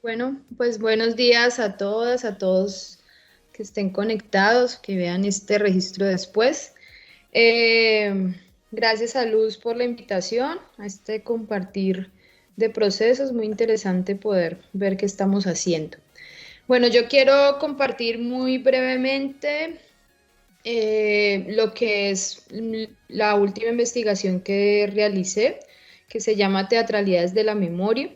Bueno, pues buenos días a todas, a todos que estén conectados, que vean este registro después. Eh, Gracias a Luz por la invitación a este compartir de procesos. Muy interesante poder ver qué estamos haciendo. Bueno, yo quiero compartir muy brevemente lo que es la última investigación que realicé, que se llama Teatralidades de la Memoria,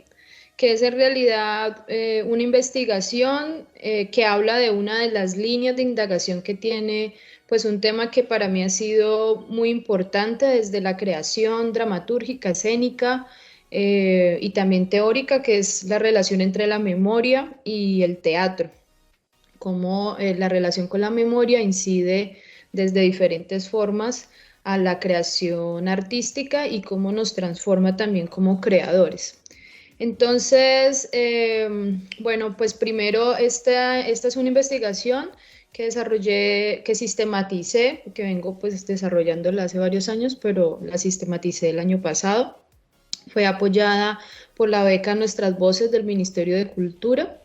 que es en realidad una investigación que habla de una de las líneas de indagación que tiene, pues un tema que para mí ha sido muy importante desde la creación dramatúrgica, escénica y también teórica, que es la relación entre la memoria y el teatro, cómo la relación con la memoria incide desde diferentes formas a la creación artística y cómo nos transforma también como creadores. Entonces, bueno, pues primero esta es una investigación que desarrollé, que sistematicé, que vengo pues desarrollándola hace varios años, pero la sistematicé el año pasado. Fue apoyada por la beca Nuestras Voces del Ministerio de Cultura.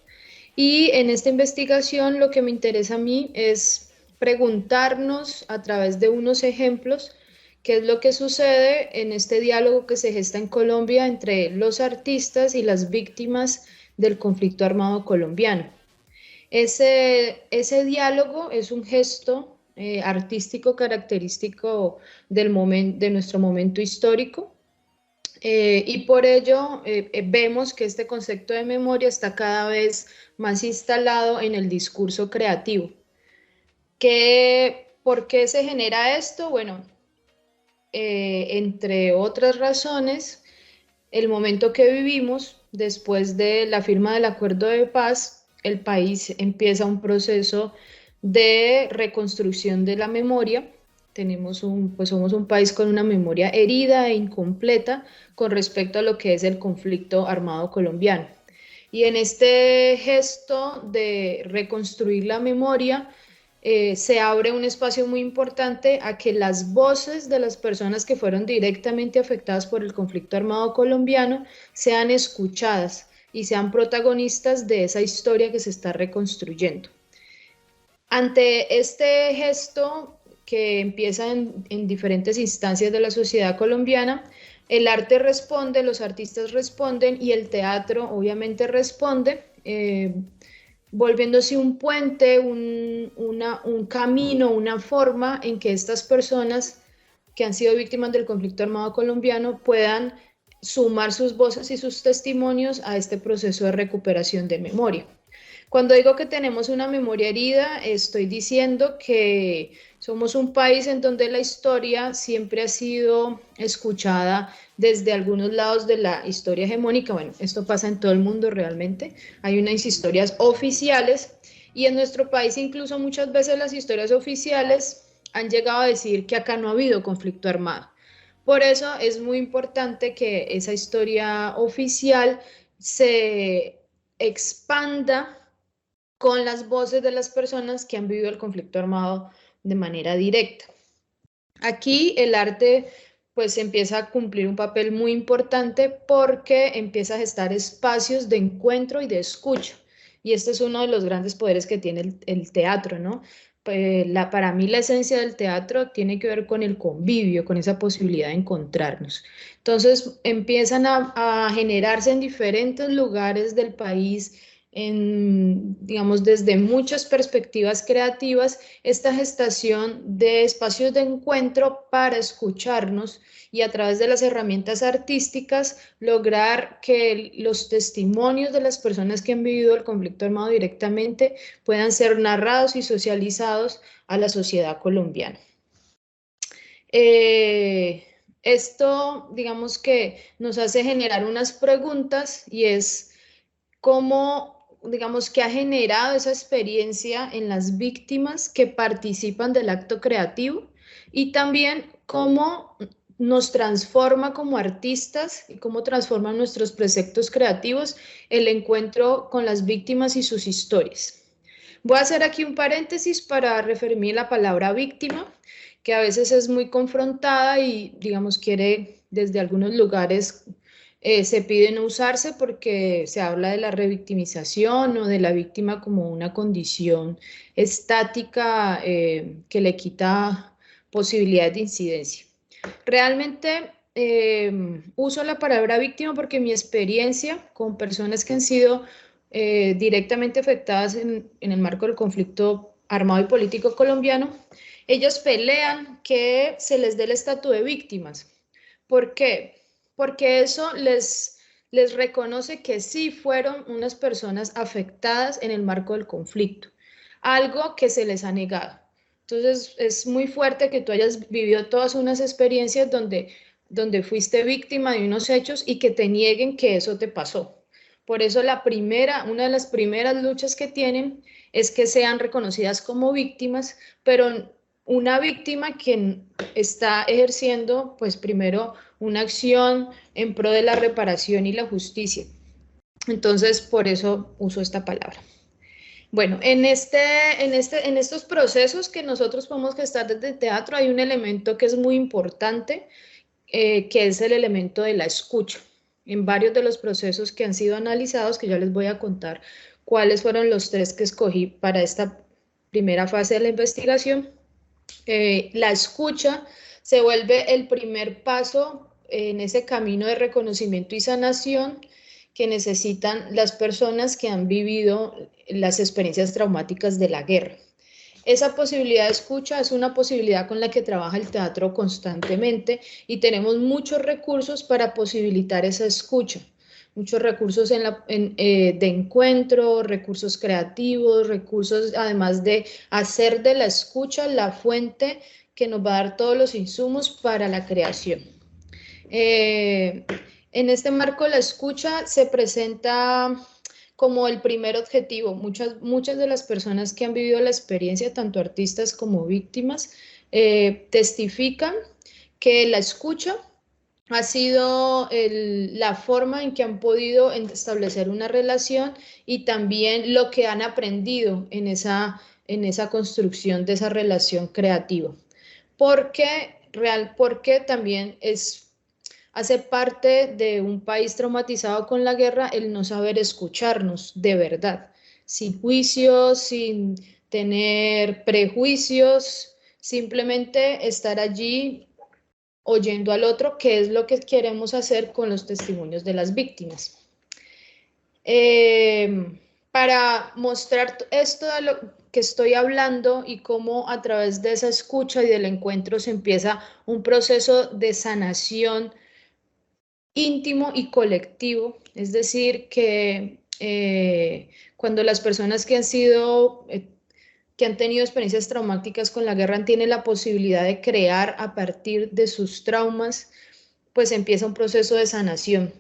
Y en esta investigación lo que me interesa a mí es preguntarnos a través de unos ejemplos qué es lo que sucede en este diálogo que se gesta en Colombia entre los artistas y las víctimas del conflicto armado colombiano. Ese diálogo es un gesto artístico característico de nuestro momento histórico, y por ello vemos que este concepto de memoria está cada vez más instalado en el discurso creativo. ¿Por qué se genera esto? Bueno, entre otras razones, el momento que vivimos, después de la firma del acuerdo de paz, el país empieza un proceso de reconstrucción de la memoria. Pues somos un país con una memoria herida e incompleta con respecto a lo que es el conflicto armado colombiano. Y en este gesto de reconstruir la memoria, se abre un espacio muy importante a que las voces de las personas que fueron directamente afectadas por el conflicto armado colombiano sean escuchadas y sean protagonistas de esa historia que se está reconstruyendo. Ante este gesto que empieza en diferentes instancias de la sociedad colombiana, el arte responde, los artistas responden y el teatro obviamente responde, volviéndose un puente, un camino, una forma en que estas personas que han sido víctimas del conflicto armado colombiano puedan sumar sus voces y sus testimonios a este proceso de recuperación de memoria. Cuando digo que tenemos una memoria herida, estoy diciendo que somos un país en donde la historia siempre ha sido escuchada desde algunos lados de la historia hegemónica. Bueno, esto pasa en todo el mundo realmente. Hay unas historias oficiales y en nuestro país incluso muchas veces las historias oficiales han llegado a decir que acá no ha habido conflicto armado. Por eso es muy importante que esa historia oficial se expanda con las voces de las personas que han vivido el conflicto armado de manera directa. Aquí el arte pues empieza a cumplir un papel muy importante porque empieza a gestar espacios de encuentro y de escucha. Y este es uno de los grandes poderes que tiene el teatro, ¿no? Para mí la esencia del teatro tiene que ver con el convivio, con esa posibilidad de encontrarnos. Entonces empiezan a generarse en diferentes lugares del país, digamos, desde muchas perspectivas creativas, esta gestación de espacios de encuentro para escucharnos y a través de las herramientas artísticas lograr que los testimonios de las personas que han vivido el conflicto armado directamente puedan ser narrados y socializados a la sociedad colombiana. Eh, Esto, digamos que nos hace generar unas preguntas y es cómo, digamos, que ha generado esa experiencia en las víctimas que participan del acto creativo y también cómo nos transforma como artistas y cómo transforman nuestros preceptos creativos el encuentro con las víctimas y sus historias. Voy a hacer aquí un paréntesis para referirme a la palabra víctima, que a veces es muy confrontada y, digamos, quiere desde algunos lugares Se pide no usarse porque se habla de la revictimización o de la víctima como una condición estática que le quita posibilidades de incidencia. Realmente uso la palabra víctima porque mi experiencia con personas que han sido directamente afectadas en el marco del conflicto armado y político colombiano, ellos pelean que se les dé el estatus de víctimas. ¿Por qué? Porque eso les reconoce que sí fueron unas personas afectadas en el marco del conflicto, algo que se les ha negado. Entonces es muy fuerte que tú hayas vivido todas unas experiencias donde fuiste víctima de unos hechos y que te nieguen que eso te pasó. Por eso una de las primeras luchas que tienen es que sean reconocidas como víctimas, pero una víctima que está ejerciendo, pues primero, una acción en pro de la reparación y la justicia. Entonces, por eso uso esta palabra. Bueno, en estos procesos que nosotros podemos gestar desde el teatro hay un elemento que es muy importante, que es el elemento de la escucha. En varios de los procesos que han sido analizados, que ya les voy a contar cuáles fueron los 3 que escogí para esta primera fase de la investigación, la escucha se vuelve el primer paso en ese camino de reconocimiento y sanación que necesitan las personas que han vivido las experiencias traumáticas de la guerra. Esa posibilidad de escucha es una posibilidad con la que trabaja el teatro constantemente y tenemos muchos recursos para posibilitar esa escucha. Muchos recursos de encuentro, recursos creativos, recursos además de hacer de la escucha la fuente que nos va a dar todos los insumos para la creación. Eh, en este marco, la escucha se presenta como el primer objetivo. Muchas de las personas que han vivido la experiencia, tanto artistas como víctimas, testifican que la escucha ha sido la forma en que han podido establecer una relación y también lo que han aprendido en esa construcción de esa relación creativa. Porque también hace parte de un país traumatizado con la guerra el no saber escucharnos de verdad, sin juicios, sin tener prejuicios, simplemente estar allí oyendo al otro, que es lo que queremos hacer con los testimonios de las víctimas. Para mostrar esto de lo que estoy hablando y cómo a través de esa escucha y del encuentro se empieza un proceso de sanación íntimo y colectivo, es decir, que cuando las personas que han tenido experiencias traumáticas con la guerra tienen la posibilidad de crear a partir de sus traumas, pues empieza un proceso de sanación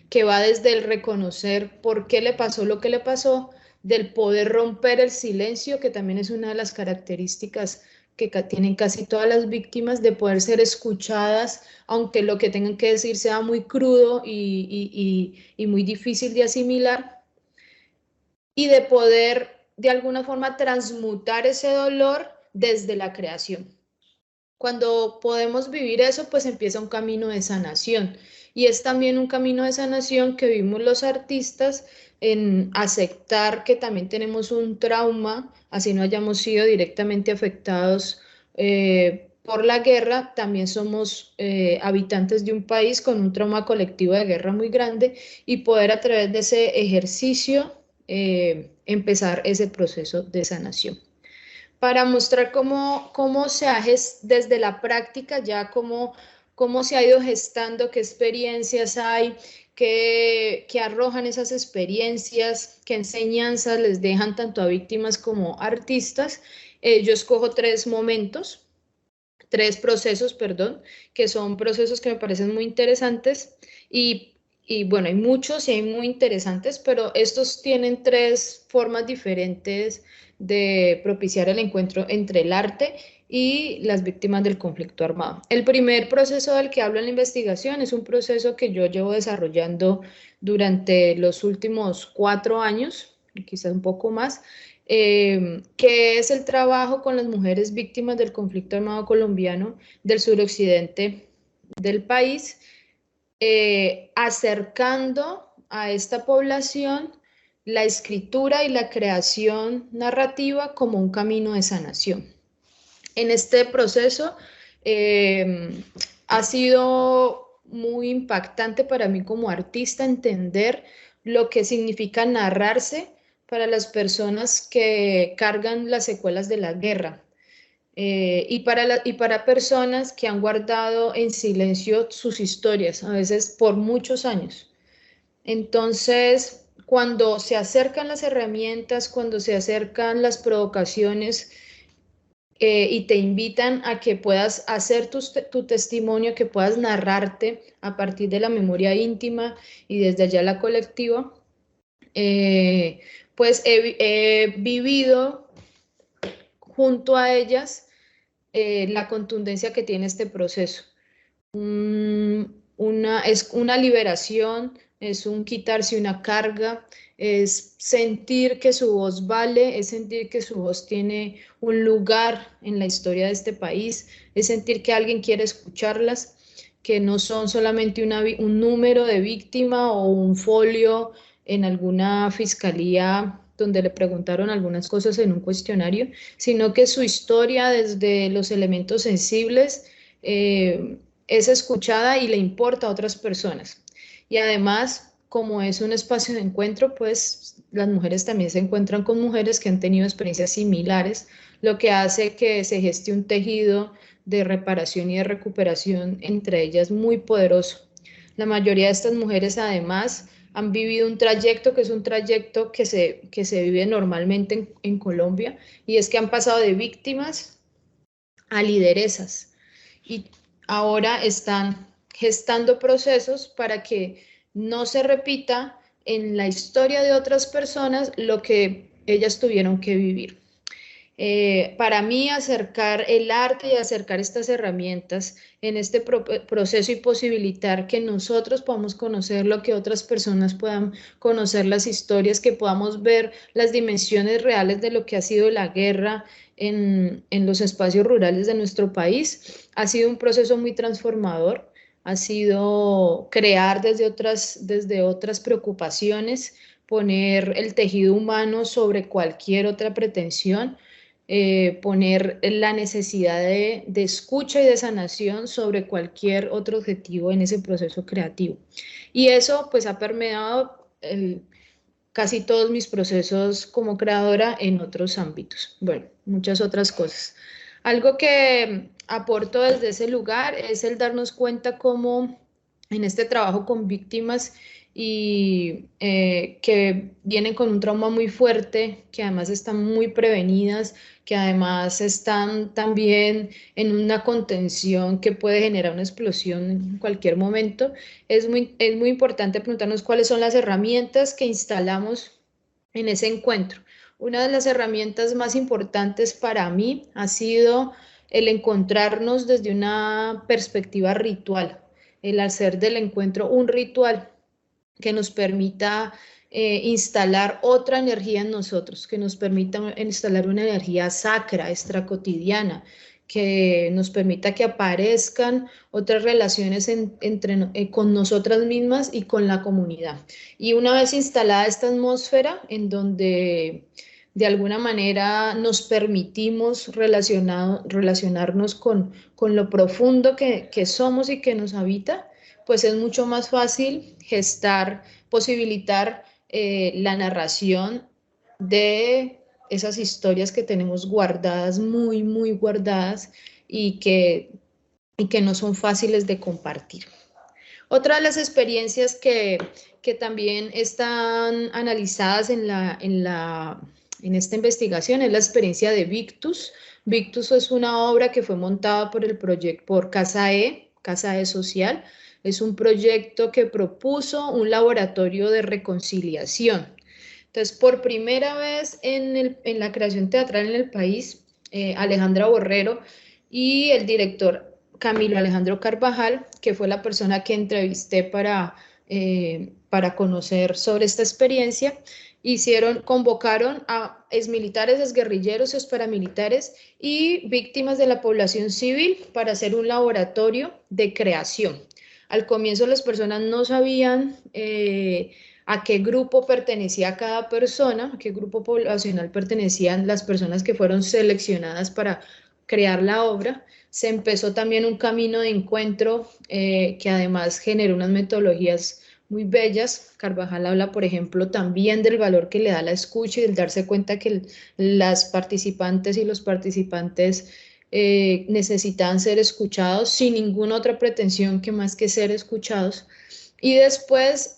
que va desde el reconocer por qué le pasó lo que le pasó, del poder romper el silencio, que también es una de las características que tienen casi todas las víctimas, de poder ser escuchadas, aunque lo que tengan que decir sea muy crudo y muy difícil de asimilar, y de poder de alguna forma transmutar ese dolor desde la creación. Cuando podemos vivir eso, pues empieza un camino de sanación. Y es también un camino de sanación que vivimos los artistas en aceptar que también tenemos un trauma, así no hayamos sido directamente afectados por la guerra, también somos habitantes de un país con un trauma colectivo de guerra muy grande y poder a través de ese ejercicio empezar ese proceso de sanación para mostrar cómo se ha desde la práctica ya cómo se ha ido gestando, qué experiencias hay, qué arrojan esas experiencias, qué enseñanzas les dejan tanto a víctimas como a artistas. Yo escojo tres procesos, perdón, que son procesos que me parecen muy interesantes y bueno, hay muchos y hay muy interesantes, pero estos tienen 3 formas diferentes de propiciar el encuentro entre el arte y las víctimas del conflicto armado. El primer proceso del que hablo en la investigación es un proceso que yo llevo desarrollando durante los últimos 4 años, quizás un poco más, que es el trabajo con las mujeres víctimas del conflicto armado colombiano del suroccidente del país, acercando a esta población la escritura y la creación narrativa como un camino de sanación. En este proceso ha sido muy impactante para mí como artista entender lo que significa narrarse para las personas que cargan las secuelas de la guerra. Y para personas que han guardado en silencio sus historias, a veces por muchos años. Entonces, cuando se acercan las herramientas, cuando se acercan las provocaciones y te invitan a que puedas hacer tu testimonio, que puedas narrarte a partir de la memoria íntima y desde allá la colectiva, pues he vivido junto a ellas la contundencia que tiene este proceso. Es una liberación, es un quitarse una carga, es sentir que su voz vale, es sentir que su voz tiene un lugar en la historia de este país, es sentir que alguien quiere escucharlas, que no son solamente un número de víctima o un folio en alguna fiscalía donde le preguntaron algunas cosas en un cuestionario, sino que su historia desde los elementos sensibles es escuchada y le importa a otras personas. Y además, como es un espacio de encuentro, pues las mujeres también se encuentran con mujeres que han tenido experiencias similares, lo que hace que se geste un tejido de reparación y de recuperación entre ellas muy poderoso. La mayoría de estas mujeres además han vivido un trayecto que es un trayecto que se vive normalmente en Colombia, y es que han pasado de víctimas a lideresas y ahora están gestando procesos para que no se repita en la historia de otras personas lo que ellas tuvieron que vivir. Para mí, acercar el arte y acercar estas herramientas en este proceso y posibilitar que nosotros podamos conocer lo que otras personas puedan conocer, las historias, que podamos ver las dimensiones reales de lo que ha sido la guerra en los espacios rurales de nuestro país, ha sido un proceso muy transformador, ha sido crear desde otras preocupaciones, poner el tejido humano sobre cualquier otra pretensión, poner la necesidad de escucha y de sanación sobre cualquier otro objetivo en ese proceso creativo. Y eso pues ha permeado casi todos mis procesos como creadora en otros ámbitos. Bueno, muchas otras cosas. Algo que aporto desde ese lugar es el darnos cuenta cómo en este trabajo con víctimas y que vienen con un trauma muy fuerte, que además están muy prevenidas, que además están también en una contención que puede generar una explosión en cualquier momento, es muy importante preguntarnos cuáles son las herramientas que instalamos en ese encuentro. Una de las herramientas más importantes para mí ha sido el encontrarnos desde una perspectiva ritual, el hacer del encuentro un ritual que nos permita instalar otra energía en nosotros, que nos permita instalar una energía sacra, extracotidiana, que nos permita que aparezcan otras relaciones con nosotras mismas y con la comunidad. Y una vez instalada esta atmósfera en donde de alguna manera nos permitimos relacionarnos con lo profundo que somos y que nos habita, pues es mucho más fácil gestar, posibilitar la narración de esas historias que tenemos guardadas, muy guardadas y que no son fáciles de compartir. Otra de las experiencias que también están analizadas en esta investigación es la experiencia de Victus. Victus es una obra que fue montada por Casa E Social. Es un proyecto que propuso un laboratorio de reconciliación. Entonces, por primera vez en la creación teatral en el país, Alejandra Borrero y el director Camilo Alejandro Carvajal, que fue la persona que entrevisté para conocer sobre esta experiencia, convocaron a exmilitares, exguerrilleros, exparamilitares y víctimas de la población civil para hacer un laboratorio de creación. Al comienzo las personas no sabían a qué grupo pertenecía cada persona, a qué grupo poblacional pertenecían las personas que fueron seleccionadas para crear la obra. Se empezó también un camino de encuentro que además generó unas metodologías muy bellas. Carvajal habla, por ejemplo, también del valor que le da la escucha y del darse cuenta que las participantes y los participantes necesitaban ser escuchados sin ninguna otra pretensión que más que ser escuchados. Y después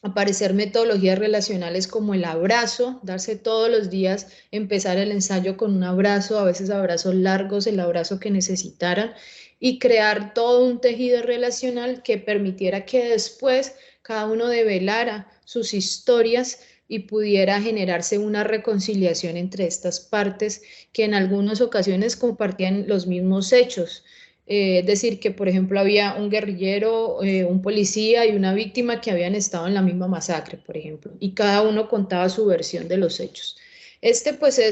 aparecer metodologías relacionales como el abrazo, darse todos los días, empezar el ensayo con un abrazo, a veces abrazos largos, el abrazo que necesitaran, y crear todo un tejido relacional que permitiera que después cada uno develara sus historias y pudiera generarse una reconciliación entre estas partes que en algunas ocasiones compartían los mismos hechos. Es decir, que por ejemplo había un guerrillero, un policía y una víctima que habían estado en la misma masacre, por ejemplo, y cada uno contaba su versión de los hechos.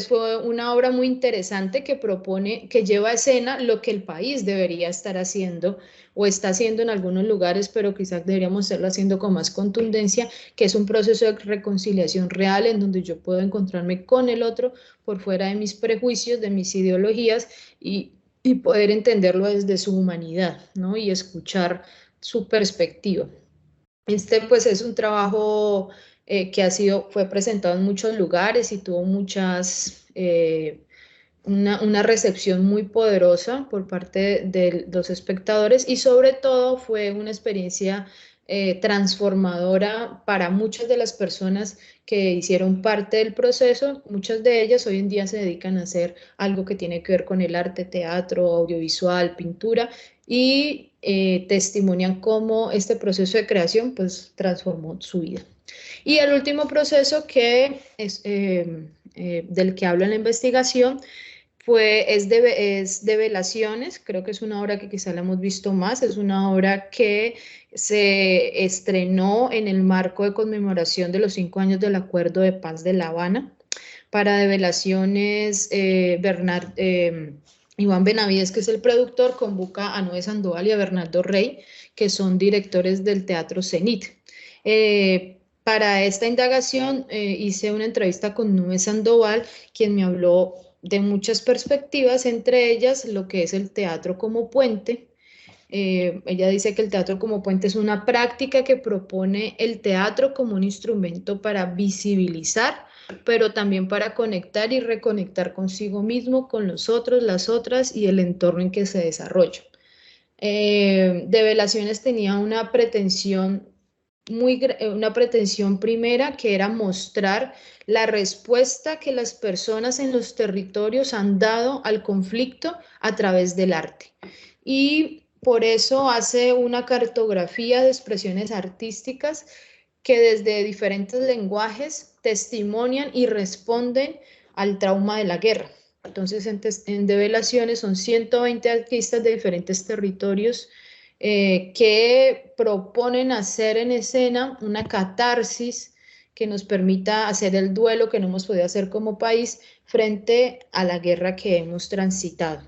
Fue una obra muy interesante que propone, que lleva a escena lo que el país debería estar haciendo o está haciendo en algunos lugares, pero quizás deberíamos estarlo haciendo con más contundencia, que es un proceso de reconciliación real en donde yo puedo encontrarme con el otro por fuera de mis prejuicios, de mis ideologías y poder entenderlo desde su humanidad, ¿no? Y escuchar su perspectiva. Pues es un trabajo que fue presentado en muchos lugares y tuvo una recepción muy poderosa por parte de los espectadores y sobre todo fue una experiencia transformadora para muchas de las personas que hicieron parte del proceso. Muchas de ellas hoy en día se dedican a hacer algo que tiene que ver con el arte, teatro, audiovisual, pintura y testimonian cómo este proceso de creación pues transformó su vida. Y el último proceso del que habla en la investigación es de Velaciones. Creo que es una obra que quizá la hemos visto más, es una obra que se estrenó en el marco de conmemoración de los 5 años del Acuerdo de Paz de La Habana. Para Develaciones, Iván Benavides, que es el productor, convoca a Noé Sandoval y a Bernardo Rey, que son directores del Teatro Cenit. Para esta indagación hice una entrevista con Noé Sandoval, quien me habló de muchas perspectivas, entre ellas lo que es el teatro como puente. Ella dice que el teatro como puente es una práctica que propone el teatro como un instrumento para visibilizar, pero también para conectar y reconectar consigo mismo, con los otros, las otras y el entorno en que se desarrolla. Develaciones tenía una pretensión primera, que era mostrar la respuesta que las personas en los territorios han dado al conflicto a través del arte. Y por eso hace una cartografía de expresiones artísticas que desde diferentes lenguajes testimonian y responden al trauma de la guerra. Entonces, en Develaciones son 120 artistas de diferentes territorios que proponen hacer en escena una catarsis que nos permita hacer el duelo que no hemos podido hacer como país frente a la guerra que hemos transitado.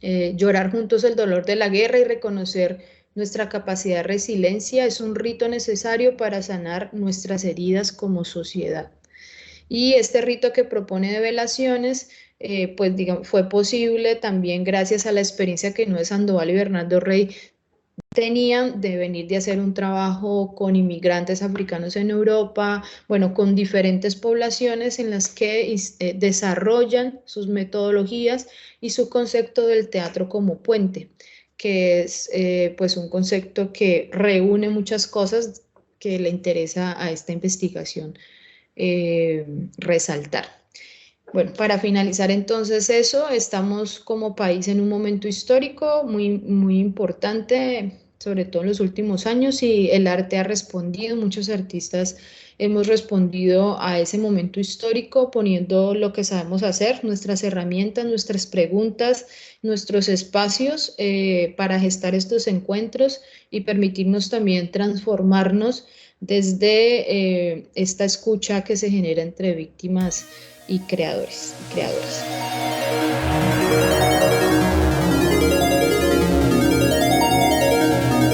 Llorar juntos el dolor de la guerra y reconocer nuestra capacidad de resiliencia es un rito necesario para sanar nuestras heridas como sociedad. Y este rito que propone Develaciones pues digamos, fue posible también gracias a la experiencia que Noé Sandoval y Bernardo Rey tenían de venir de hacer un trabajo con inmigrantes africanos en Europa, bueno, con diferentes poblaciones en las que desarrollan sus metodologías y su concepto del teatro como puente, que es pues un concepto que reúne muchas cosas que le interesa a esta investigación resaltar. Bueno, para finalizar entonces eso, estamos como país en un momento histórico muy importante, sobre todo en los últimos años, y el arte ha respondido, muchos artistas hemos respondido a ese momento histórico poniendo lo que sabemos hacer, nuestras herramientas, nuestras preguntas, nuestros espacios para gestar estos encuentros y permitirnos también transformarnos desde esta escucha que se genera entre víctimas y creadores y creadoras.